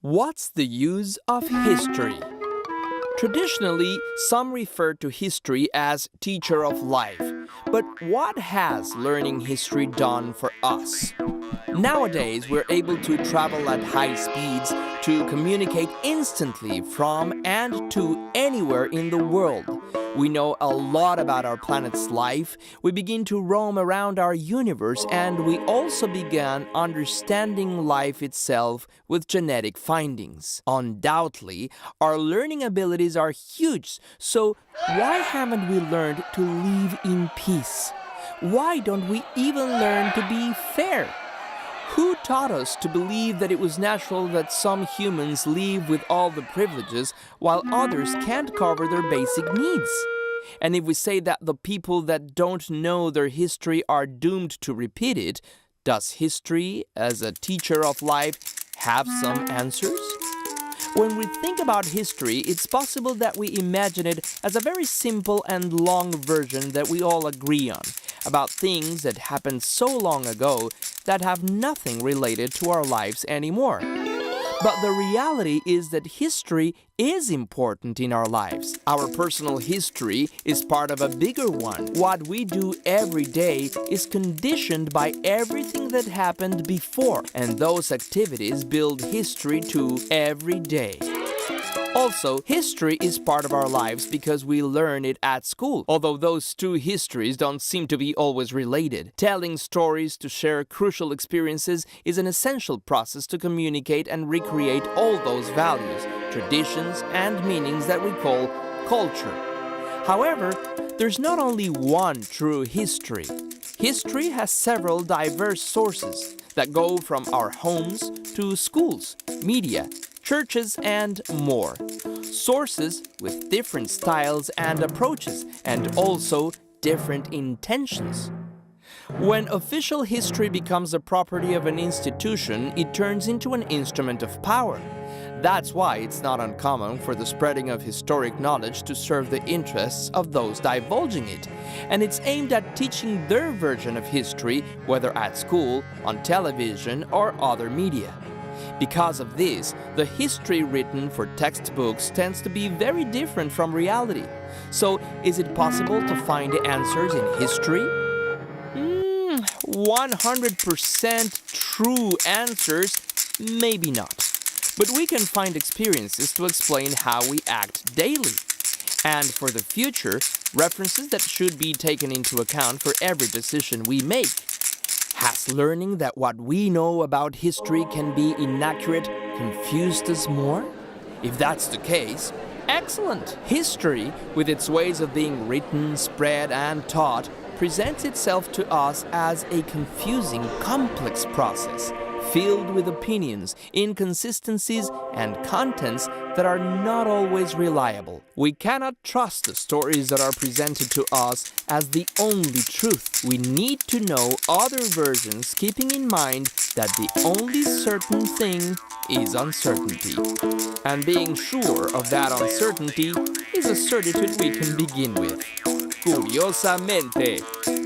What's the use of history? Traditionally, some refer to history as teacher of life. But what has learning history done for us? Nowadays, we're able to travel at high speeds to communicate instantly from and to anywhere in the world. We know a lot about our planet's life, we begin to roam around our universe, and we also began understanding life itself with genetic findings. Undoubtedly, our learning abilities are huge, so why haven't we learned to live in peace? Why don't we even learn to be fair? Who taught us to believe that it was natural that some humans live with all the privileges while others can't cover their basic needs? And if we say that the people that don't know their history are doomed to repeat it, does history, as a teacher of life, have some answers? When we think about history, it's possible that we imagine it as a very simple and long version that we all agree on, about things that happened so long ago that have nothing related to our lives anymore. But the reality is that history is important in our lives. Our personal history is part of a bigger one. What we do every day is conditioned by everything that happened before, and those activities build history to every day. Also, history is part of our lives because we learn it at school, although those two histories don't seem to be always related. Telling stories to share crucial experiences is an essential process to communicate and recreate all those values, traditions, and meanings that we call culture. However, there's not only one true history. History has several diverse sources that go from our homes to schools, media, churches, and more. Sources with different styles and approaches, and also different intentions. When official history becomes the property of an institution, it turns into an instrument of power. That's why it's not uncommon for the spreading of historic knowledge to serve the interests of those divulging it, and it's aimed at teaching their version of history, whether at school, on television, or other media. Because of this, the history written for textbooks tends to be very different from reality. So, is it possible to find answers in history? 100% true answers? Maybe not. But we can find experiences to explain how we act daily. And for the future, references that should be taken into account for every decision we make. Has learning that what we know about history can be inaccurate confused us more? If that's the case, excellent! History, with its ways of being written, spread, and taught, presents itself to us as a confusing, complex process, filled with opinions, inconsistencies, and contents that are not always reliable. We cannot trust the stories that are presented to us as the only truth. We need to know other versions, keeping in mind that the only certain thing is uncertainty. And being sure of that uncertainty is a certitude we can begin with. Curiosamente.